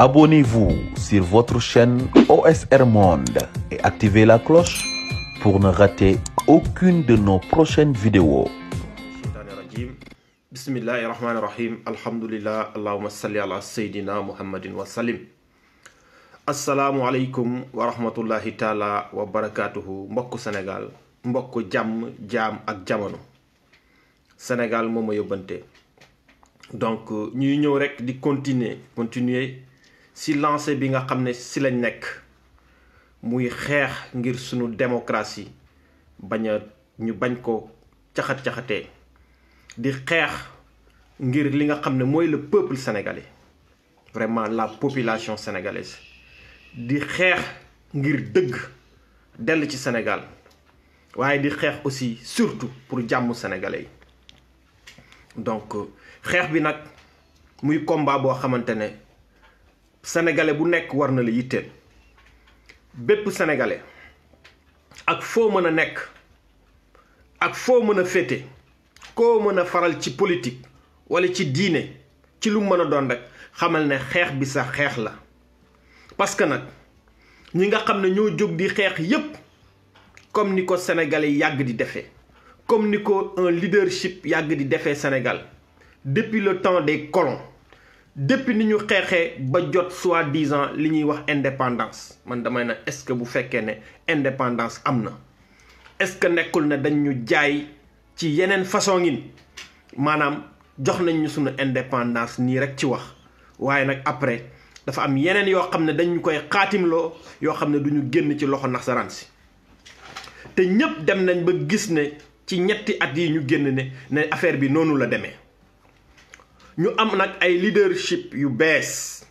Abonnez-vous sur votre chaîne OSR Monde et activez la cloche pour ne rater aucune de nos prochaines vidéos. Bismillahi rahmani rahim. Alhamdulillah. Allahumma salli ala Sayyidina Muhammadin wa salim. Assalamu alaikum wa rahmatullahi taala wa barakatuhu. Mbokk Sénégal, mbokk jàmm jaam ak jamono. Sénégal moo ma yóbbante. Donc ñuy ñëw rek di continuer si lancé bi nga xam ne si lañ nekk muy xeex ngir sunu démocratie ñu bañ ko caxat-caxatee di xeex ngir li nga xam ne mooy le peuple sénégalais, vraiment la population sénégalaise, di xeex ngir dëgg dell ci Sénégal, waaye di xeex aussi surtout pour jàmm sénégalais yi. Donc xeex bi nag muy combat boo xamante ne sénégalais bu nekk war na la yitteel. bépp sénégalais ak foo mën a nekk ak foo mën a féete, koo mën a faral ci politique wala ci diine, ci lu mën a doon rek xamal ne xeex bi sa xeex la. parce que nag ñi nga xam ne ñoo jóg di xeex yépp comme ni ko sénégalais yàgg di defee, comme ni ko un leadership yàgg di defee Sénégal depuis le temps des colons, depuis ni ñu xeexee ba jot soi-disant li ñuy wax indépendance. Man damay na est-ce que bu fekkee ne indépendance am na, est-ce que nekkul ne dañ ñu jaay ci yeneen façon ngin, maanaam jox nañ ñu suñu indépendance nii rek ci wax, waaye nag après dafa am yeneen yoo xam ne dañ ñu koy xaatimloo yoo xam ne du ñu génn ci loxo nasaraan si. te ñépp dem nañ ba gis ne ci ñetti at yi ñu génn ne affaire bi noonu la demee. ñu am nag ay leadership yu bees,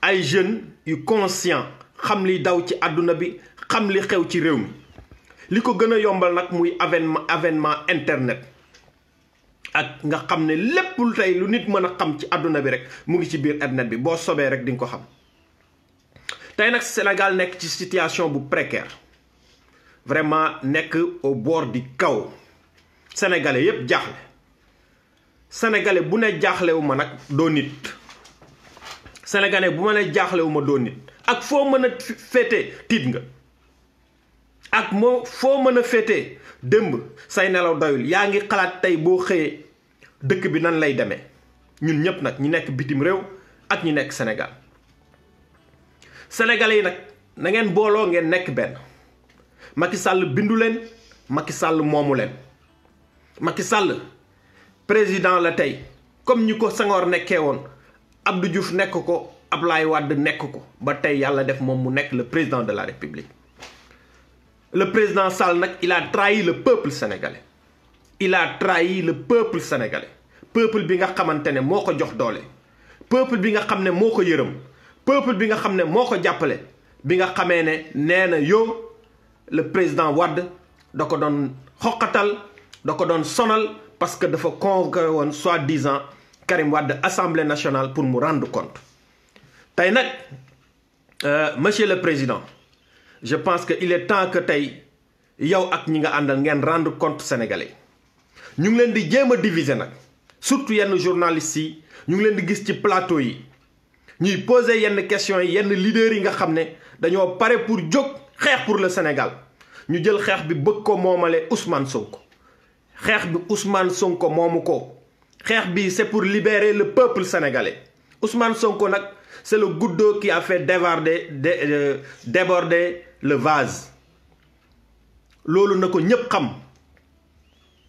ay jeunes yu conscient, xam li daw ci àdduna bi, xam li xew ci réew mi. li ko gën a yombal nag muy avènement internet, ak nga xam ne lépp lu tey lu nit mën a xam ci àdduna bi rek mu ngi ci biir internet bi, boo sobee rek di nga ko xam. tey nag Sénégal nekk ci situation bu précaire, vraiment nekk au bord du chaos. sénégalais yépp jaaxle. sénégalais bu ne jaaxlewu ma nag doo nit. sénégalais bu ma ne jaaxlewu ma doo nit. ak foo mën a féete tiit nga. ak foo mën a féete démb say nelaw doyul, yaa ngi xalaat tey boo xëyee dëkk bi nan lay demee. ñun ñépp nag ñi nekk bitim réew ak ñi nekk Sénégal. sénégalais yi nag na ngeen booloo ngeen nekk benn. Macky Sall bindu leen, Macky Sall moomu leen. Macky Sall président la tey comme ñi ko Senghor nekkee woon, Abdou Diouf nekk ko, Ablaye Wade nekk ko, ba tey yàlla def moom mu nekk le président de la République. Le président Sall nag il a trahi le peuple sénégalais. Il a trahi le peuple sénégalais. peuple bi nga xamante ne moo ko jox doole, peuple bi nga xam ne moo ko yërëm, peuple bi nga xam ne moo ko jàppale, bi nga xamee ne nee na yow le président Wade da ko doon xoqatal, da ko doon sonal parce que dafa convoqué woon soi-disant Karim Wade Assemblée nationale pour mu rendre compte. tey nag monsieur le président, je pense que il est temps que tey yow ak ñi nga àndal ngeen rendre compte sénégalais. ñu ngi leen di jéem a diviser nag, surtout yenn journalistes yi ñu ngi leen di gis ci plateau yi ñuy poser yenn questions yi, yenn leaders yi nga xam ne dañoo pare pour jóg xeex pour le Sénégal. ñu jël xeex bi bëgg ko moomale Ousmane Sonko. xeex bi Ousmane Sonko moomu ko. xeex bi c'est pour libérer le peuple sénégalais. Ousmane Sonko nag c'est le goutte qui a fait déborder le vase. loolu na ko ñépp xam,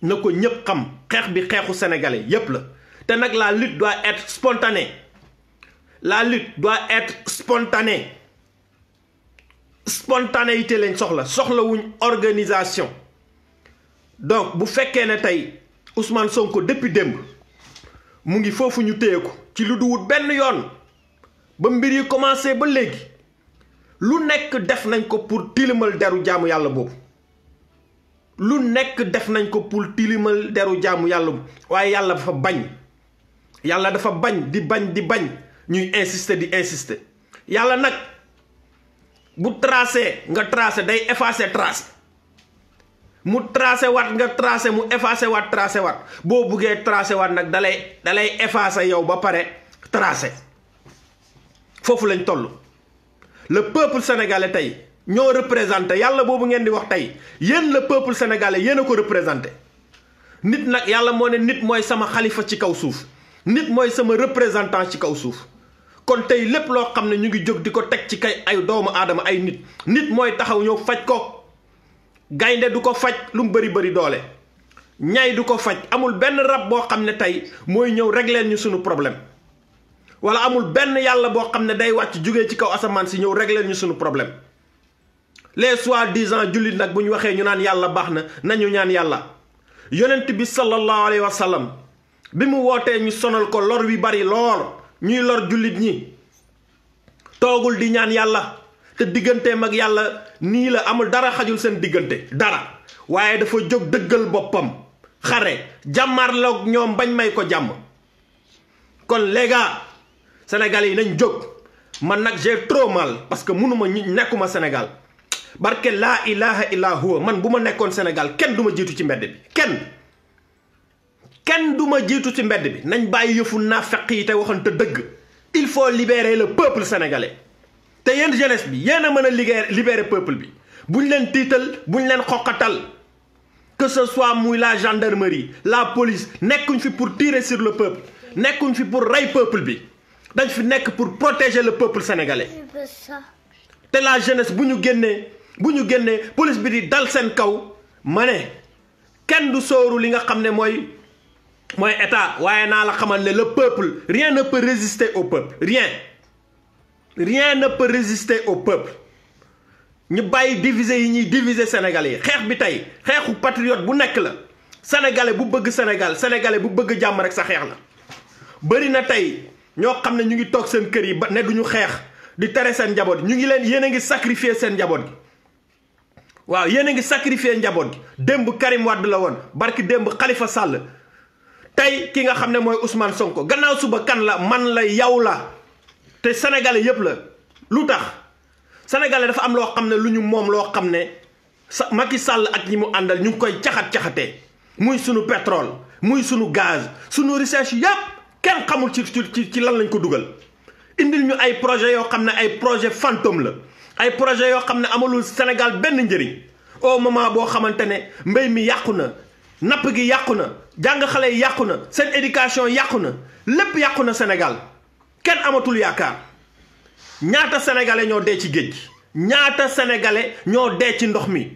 na ko ñépp xam. xeex bi xeexu sénégalais yépp la. te nag la lutte doit être spontanée. la lutte doit être spontanée. spontanéité lañ soxlawuñ organisation. donc bu fekkee ne tey Ousmane Sonko depuis démb mu ngi foofu ñu téye ko ci lu duwut benn yoon ba mbir yi commencé ba léegi, lu nekk def nañ ko pour tilimal deru jaamu yàlla boobu. lu nekk def nañ ko pour tilimal deru jaamu yàlla boobu, waaye yàlla dafa bañ. yàlla dafa bañ di bañ ñuy insister di insister. yàlla nag bu tracé nga tracé day effacer trace. mu tracé waat nga tracé, mu effacé waat tracé waat. boo buggee tracé waat nag dalay effacé yow ba pare tracé. foofu lañ toll. Le peuple sénégalais tey ñoo représenté yàlla boobu ngeen di wax tey yéen le peuple sénégalais yéen a ko représenté. nit nag yàlla moo ne nit mooy sama xalifa ci kaw suuf nit mooy sama représentant ci kaw suuf kon tey lépp loo xam ne ñu ngi jóg di ko teg ci kay ay doomu aadama ay nit mooy taxaw ñëw faj ko. gaynde du ko faj lu mu bëri doole ñay du ko faj amul benn rab boo xam ne tey mooy ñëw régler ñu suñu problème wala amul benn yàlla boo xam ne day wàcc jógee ci kaw asamaan si ñëw régler ñu suñu problème. les soi-disant jullit nag bu ñu waxee ñu naan yàlla baax na nañu ñaan yàlla yonent bi sallallahu alayhi wa sallam bi mu wootee ñu sonal ko lor wi bari lool ñuy lor jullit ñi toogul di ñaan yàlla te digganteem ak yàlla nii la amul dara xajul seen diggante dara waaye dafa jóg dëggal boppam xare jàmmarloog ñoom bañ may ko jàmm. kon les gars sénégalais yi nañ jóg man nag j'ai trop mal parce que mënuma nekkuma Sénégal barke laa ilaha illa huwa man bu ma nekkoon Sénégal kenn du ma jiitu ci mbedd bi kenn du ma jiitu ci mbedd bi nañ bàyyi yëfu naafeq yi te waxante dëgg. il faut libérer le peuple sénégalais te yéen jeunesse bi yéen a mën a libérer peuple bi buñ leen tiital buñ leen xoqatal que ce soit muy la gendarmerie la police nekkuñ fi pour tirer sur le peuple nekkuñ fi pour rey peuple bi dañ fi nekk pour protéger le peuple sénégalais te la jeunesse bu ñu génnee police bi di dal seen kaw ma ne kenn du sóoru li nga xam ne mooy état waaye naa la xamal ne le peuple rien ne peut résister au peuple rien ne peut résister au peuple ñu bàyyi diviser yi ñuy diviser sénégalais yi xeex bi tey xeexu patriote bu nekk la sénégalais bu bëgg sénégalais bu bëgg jàmm rek sa xeex la. bëri na tey ñoo xam ne ñu ngi toog seen kër yi ba ne duñu xeex di tere seen njaboot ñu ngi leen yéen a ngi sacrifier seen njaboot gi waaw yéen a ngi sacrifier njaboot gi démb Karim Wade la woon barki démb Khalifa Sall tey ki nga xam ne mooy Ousmane Sonko gannaaw suba kan la man la yow la te sénégalais yépp la lu tax sénégalais dafa am loo xam ne lu ñu moom loo xam ne Macky Sall ak ñi mu àndal ñu ngi koy caxat-caxatee muy sunu pétrole muy sunu gaz sunu recherche yépp kenn xamul ci lan lañ ko dugal indil ñu ay projet yoo xam ne ay projet fantôme la ay projet yoo xam ne amalul Sénégal benn njëriñ au moment boo xamante ne mbéy mi yàqu na napp gi yàqu na jàng xale yi yàqu na seen éducation yàqu na lépp yàqu na Sénégal kenn amatul yaakaar ñaata sénégalais ñoo dee ci géej gi ñaata sénégalais ñoo dee ci ndox mi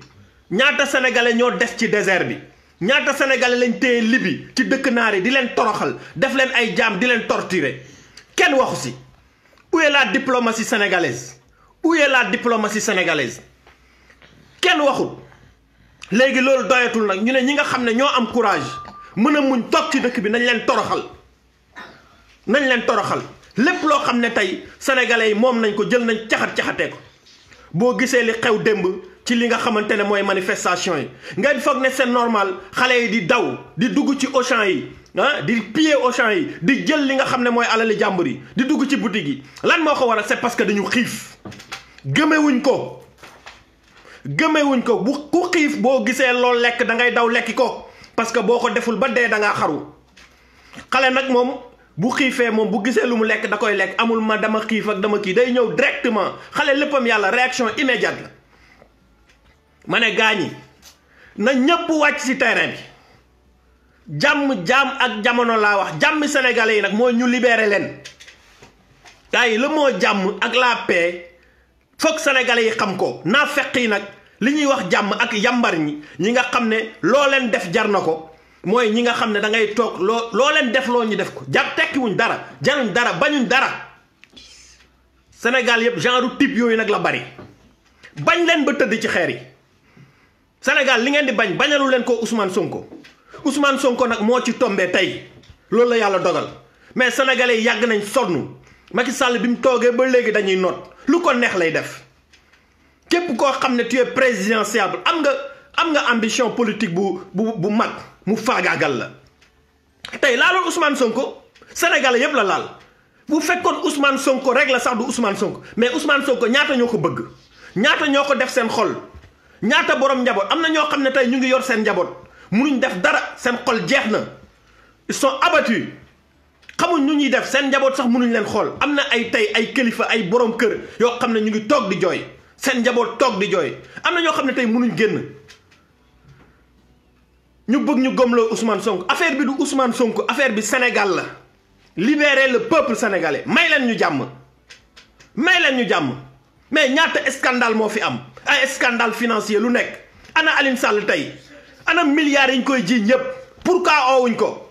ñaata sénégalais ñoo des ci désert bi ñaata sénégalais lañ téye Libi ci dëkk naar yi di leen toroxal def leen ay jaam di leen torturer kenn waxu si. Où est la diplomatie sénégalaise où est la diplomatie sénégalaise kenn waxut léegi loolu doyatul nag ñu ne ñi nga xam ne ñoo am courage mën a muñ toog ci dëkk bi nañ leen toroxal lépp loo xam ne tey sénégalais yi moom nañ ko jël nañ caxatee ko boo gisee li xew démb ci li nga xamante ne mooy manifestation yi ngeen foog ne c'est normal xale yi di daw di dugg ci Auchan yi di piller Auchan yi di jël li nga xam ne mooy alali jàmbur yi di dugg ci boutique yi lan moo ko waral c'est parce que dañu xiif gëmewuñ ko bu ku xiif boo gisee loolu lekk da ngay daw lekki ko parce que boo ko deful ba dee da ngaa xaru xale nag moom bu xiifee moom bu gisee lu mu lekk da koy lekk amul ma dama xiif ak dama kii day ñëw directement xale léppam yàlla réaction immédiate la ma ne gaañi na ñëpp wàcc ci terrain bi jaam ak jamono laa wax jàmmi sénégalais yi nag mooy ñu libéré leen gars yi la moo jàmm ak la paix foog sénégalais yi xam ko naa fekk yi nag li ñuy wax jàmm ak yambar ñi nga xam ne loo leen def jar na ko mooy ñi nga xam ne da ngay toog loo leen def loo ñu def ko jar tekkiwuñ dara jaruñ dara bañuñ dara Sénégal yëpp genre type yooyu nag la bari bañ leen ba tëdd ci xeer yi Sénégal li ngeen di bañalu leen ko Ousmane Sonko nag moo ci tombé tey loolu la yàlla dogal mais sénégalais yi yàgg nañ sonn Macky Sall bi mu toogee ba léegi dañuy noot lu ko neex lay def képp koo xam ne tu es présidentiable am nga ambition politique bu mag mu faagaagal la tey laaloon Ousmane Sonko sénégalais yépp la laal bu fekkoon Ousmane Sonko rek la sax du Ousmane Sonko mais Ousmane Sonko ñaata ñoo ko bëgg ñaata ñoo ko def seen xol ñaata borom njaboot am na ñoo xam ne tey ñu ngi yor seen njaboot munuñ def dara seen xol jeex na ils sont abattus xamuñ ñu ñuy def seen njaboot sax mënuñ leen xool. am na ay tey ay kilifa ay borom kër yoo xam ne ñu ngi toog di jooy seen njaboot toog di jooy am na ñoo xam ne tey mënuñ génn. ñu bëgg ñu gëmloo Ousmane Sonko affaire bi du Ousmane Sonko affaire bi Sénégal la libérer le peuple sénégalais may leen ñu jàmm mais ñaata scandale moo fi am ay scandale financier lu nekk ana Alioune Sall tey ana milliards yi ñu koy ji ñëpp pourquoi oowuñ ko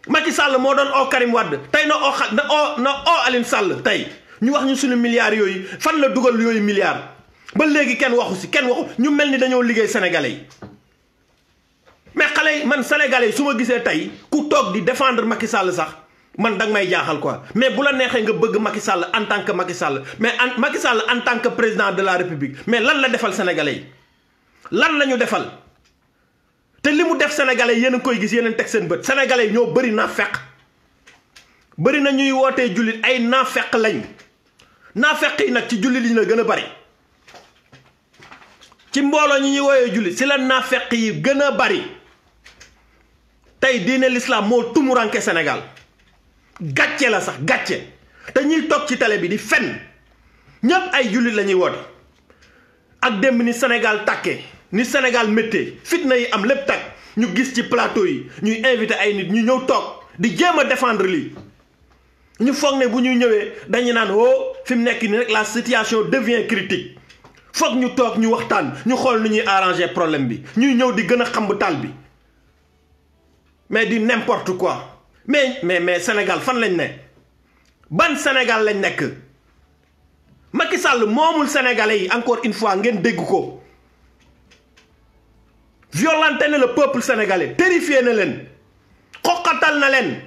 Macky Sall moo doon oo Karim Wade tey na oo Alioune Sall tey ñu wax ñu suñu milliards yooyu fan la dugal yooyu milliards ba léegi kenn waxu ñu mel ni dañoo liggéey sénégalais yi. mais xale yi man sénégalais yi su ma gisee tey ku toog di défendre Macky Sall sax man danga may jaaxal quoi mais bu la neexee nga bëgg Macky Sall en tant que Macky Sall mais Macky Sall en tant que président de la République mais lan la defal sénégalais yi lan la ñu defal te li mu def sénégalais yéen a koy gis yéen a teg seen bët sénégalais yi ñoo bëri naafeq bëri na ñuy wootee jullit ay naafeq lañ naafeq yi nag ci jullit yi la gën a bari ci mbooloo ñi ñuy woowee jullit si la naafeq yi gën a bari. tey diine l'islam moo tumuranke Sénégal gàcce la sax gàcce te ñuy toog ci télé bi di fen ñëpp ay jullit la ñuy woote ak démb ni Sénégal tàkkee ni Sénégal méttee fitna yi am lépp tàkk ñu gis ci plateau yi ñuy invité ay nit ñu ñëw toog di jéem a défendre lii ñu foog ne bu ñuy ñëwee dañu naan fi mu nekk ni rek la situation devient critique foog ñu toog ñu waxtaan ñu xool nu ñuy arranger problème bi ñuy ñëw di gën a xamb taal bi mais di n'importe quoi mais Sénégal fan lañ ne ban Sénégal lañ nekk Macky Sall moomul sénégalais yi encore une fois ngeen dégg ko violenté na le peuple sénégalais terrifié na leen xoqatal na leen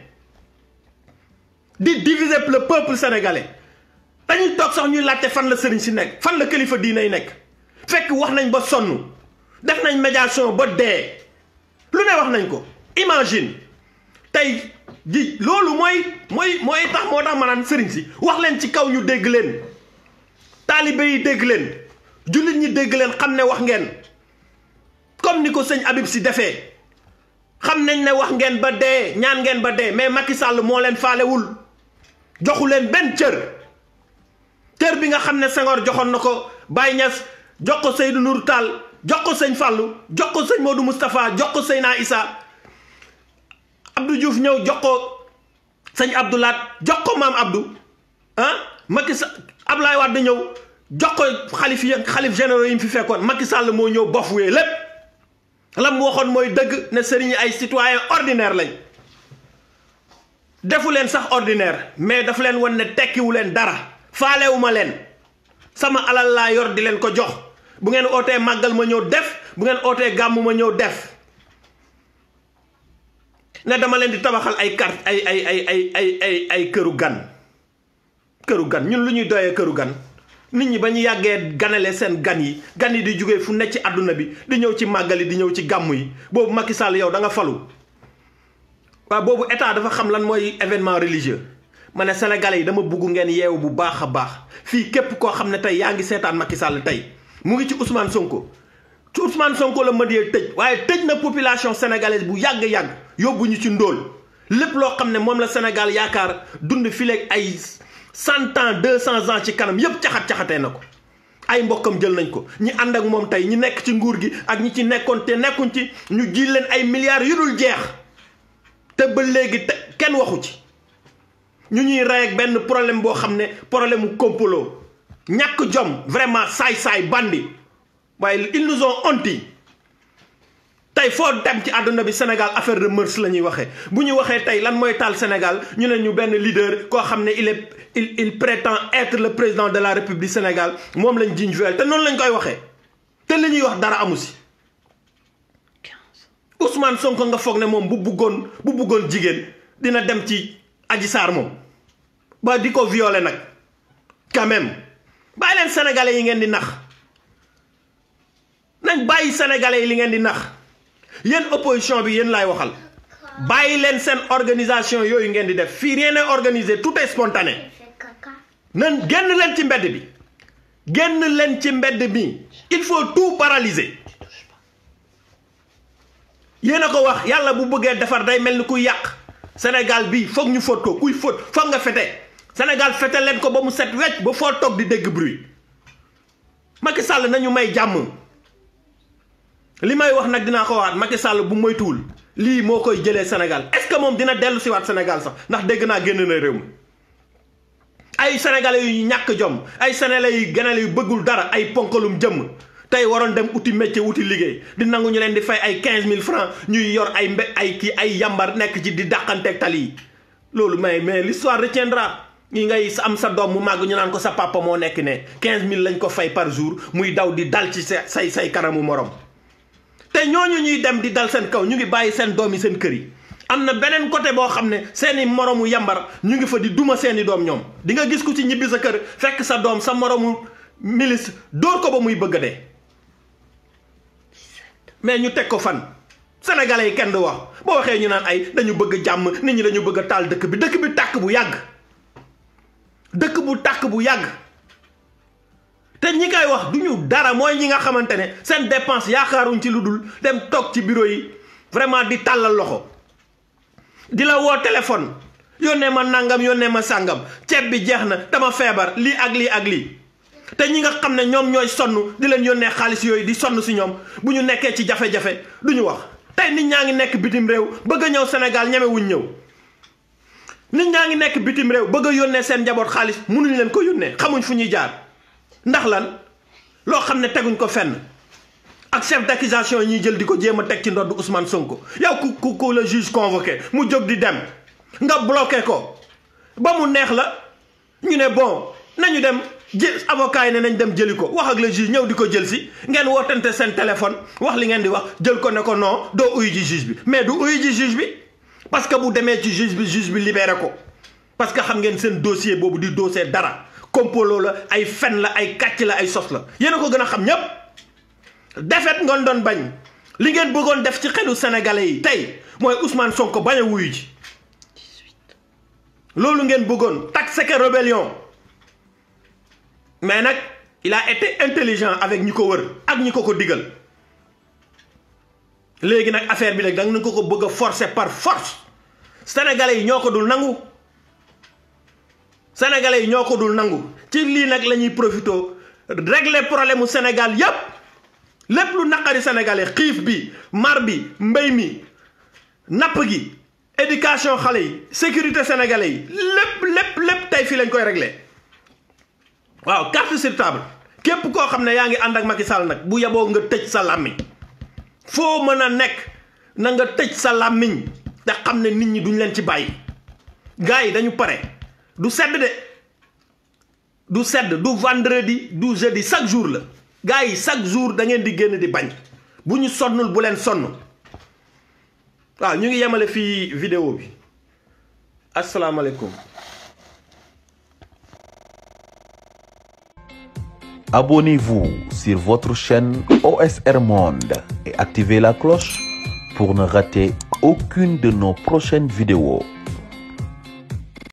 di diviser le peuple sénégalais dañuy toog sax ñuy laajte fan la sëriñ si nekk fan la kilifa diine yi nekk fekk wax nañ ba sonn def nañ médiation ba dee lu ne wax nañ ko. Imagine tey ji loolu mooy tax moo tax ma naan sëriñ si wax leen ci kaw ñu dégg leen taalibe yi dégg leen jullit ñi dégg leen xam ne wax ngeen comme ni ko sëñ Habib si defee xam nañ ne wax ngeen ba dee ñaan ngeen ba dee mais Macky Sall moo leen faalewul joxu leen benn cër bi nga xam ne Senghor joxoon na ko Baye Niass jox ko Seydou Nourou Tall jox ko sëñ Fallou jox ko sëñ Modou Moustapha jox ko Seyna Issa Abdou Diouf ñëw jox ko sëñ Abdoulaat jox ko maam Abdou Macky Sall Ablaye Wade ñëw jox ko xalif généraux yi mu fi fekkoon Macky Sall moo ñëw bofuwee lépp la mu waxoon mooy dëgg ne sëriñ ay citoyen ordinaire lañ defu leen sax ordinaire mais dafa leen wan ne tekkiwu leen dara faalewuma leen sama alal laa yor di leen ko jox bu ngeen ootee màggal ma ñëw def bu ngeen ootee gàmmu ma ñëw def ne dama leen di tabaxal ay carte ay këru gan ñun lu ñuy doyee këru gan nit ñi ba ñu yàggee ganale seen gan yi di jógee fu nekk ci àdduna bi di ñëw ci màggal yi di ñëw ci gàmmu yi boobu Macky Sall yow da nga falu waaw boobu état dafa xam lan mooy événement religieux ma ne sénégalais yi dama bugg ngeen yeewu bu baax a baax fii képp koo xam ne tey yaa ngi seetaan Macky Sall tey mu ngi ci Ousmane Sonko la ma dee tëj waaye tëj na population sénégalaise bu yàgg-yàgg yóbbu ñu ci ndóol lépp loo xam ne moom la Sénégal yaakaar dund fileeg ay 100 ans 200 ans ci kanam yépp caxatee na ko ay mbokkam jël nañ ko ñi ànd ak moom tey ñi nekk ci nguur gi ak ñi ci nekkoon te nekkuñ ci ñu ji leen ay milliards yu dul jeex te ba léegi kenn waxu ci ñu ñuy rey ak benn problème boo xam ne problème mu complot ñàkk jom vraiment saay-saay bandi waaye ils nous ont honti tey foo dem ci àdduna bi Sénégal affaire de mœurs la ñuy waxee bu ñu waxee tey lan mooy taal Sénégal ñu ne ñu benn leader koo xam ne il prétend être le président de la République du Sénégal moom lañ jiñ viol te noonu lañ koy waxee te li ñuy wax dara amu si Ousmane Sonko nga foog ne moom bu buggoon jigéen dina dem ci Adji Sarr moom ba di ko violer nag quand même bàyyi leen sénégalais yi ngeen di nax nañ bàyyi sénégalais yi li ngeen di nax yéen opposition bi yéen laay waxal bàyyi leen seen organisation yooyu ngeen di def fii rien n'est organisé tout est spontané nan génn leen ci mbedd bi il faut tout paralyser yéen a ko wax yàlla bu bëggee defar day mel ni kuy yàq Sénégal bi foog ñu fóot ko kuy fóot foog nga fete Sénégal fete leen ko ba mu set wecc ba foo toog di dégg bruit Macky Sall nañu may jàmm li may wax nag dinaa ko waxaat Macky Sall bu moytuwul lii moo koy jëlee Sénégal est-ce que moom dina dellu si waat Sénégal sax ndax dégg naa génn na réew mi ay sénégalais yu ñàkk jom ay sénégalais yu ganale yu bëggul dara ay ponkalum jëmm tey waroon dem uti métier uti liggéey di nangu ñu leen di fay ay 15 000 francs ñuy yor ay yambar nekk ci di dàqanteeg tali yi loolu mais l'histoire retiendra ñi ngay am sa doom mu màgg ñu naan ko sa papa moo nekk ne 15 000 lañ ko fay par jour muy daw di dal ci say kanamu morom te ñooñu ñuy dem di dal seen kaw ñu ngi bàyyi seen doom yi seen kër yi am na beneen côté boo xam ne seeni moromu yambar ñu ngi fa di duma seeni doom ñoom di nga gis ku ci ñibbi sa kër fekk sa doom sa moromu milice dóor ko ba muy bëgg a dee mais ñu teg ko fan sénégalais yi kenn du wax boo waxee ñu naan ay dañu bëgg jàmm nit ñi dañu bëgg a taal dëkk bi tàkk bu yàgg dëkk bu tàkk bu yàgg te ñi koy wax duñu dara mooy ñi nga xamante ne seen dépense yaakaaruñ ci lu dul dem toog ci bureau yi vraiment di tàllal loxo di la woo téléphone yónnee ma nangam yónnee ma sàngam ceeb bi jeex na dama feebar lii ak lii ak lii te ñi nga xam ne ñoom ñooy sonn di leen yónnee xaalis yooyu di sonn si ñoom bu ñu nekkee ci jafe-jafe duñu wax tey nit ñaa ngi nekk bitim réew bëgg a ñëw Sénégal ñemewuñ ñëw nit ñaa ngi nekk bitim réew bëgg a yónnee seen njaboot xaalis mënuñ leen ko yónnee xamuñ fu ñuy jaar ndax lan loo xam ne teguñ ko fenn ak chef d'accusation yi ñuy jël di ko jéem a teg ci ndodd Ousmane Sonko yow ku le juge convoqué mu jóg di dem nga bloqué ko ba mu neex la ñu ne bon nañu dem avocat yi ne nañ dem jëli ko wax ak le juge ñëw di ko jël si ngeen wootante seen téléphone wax li ngeen di wax jël ko ne ko non doo uyu ji juge bi mais du uyu ji juge bi parce que bu demee ci juge bi libéré ko parce que xam ngeen seen dossier boobu di dossier dara complot la ay fen la ay kàcc la ay sos la yéen a ko gën a xam ñépp defet ngoon doon bañ li ngeen bëggoon def ci xelu sénégalais yi tey mooy Ousmane Sonko bañ a wuyu ji loolu ngeen bëggoon taxé que rébellion mais nag il a été intelligent avec ñi ko wër ak ñi ko digal léegi nag affaire bi nag da nga ko bëgg a forcer par force sénégalais yi ñoo ko dul nangu sénégalais yi ñoo ko dul nangu ci lii nag la ñuy profité régler problème mu Sénégal yépp lépp lu naqari sénégalais xiif bi mar bi mbéy mi napp gi éducation xale yi sécurité sénégalais yi lépp tey fii lañ koy régler waaw carte sur table képp koo xam ne yaa ngi ànd ak Macky Sall nag bu yeboo nga tëj sa làmmiñ foo mën a nekk na nga tëj sa làmmiñ te xam ne nit ñi duñ leen ci bàyyi gars yi dañu pare du sedd du vendredi du jeudi chaque jour la gars yi chaque jour da ngeen di génn di bañ bu ñu sonnul bu leen sonn waaw ñu ngi yemale fii vidéo bi asalaamaaleykum. Abonnez-vous sur votre chaîne OSR Monde et activez la cloche pour ne rater aucune de nos prochaines vidéos.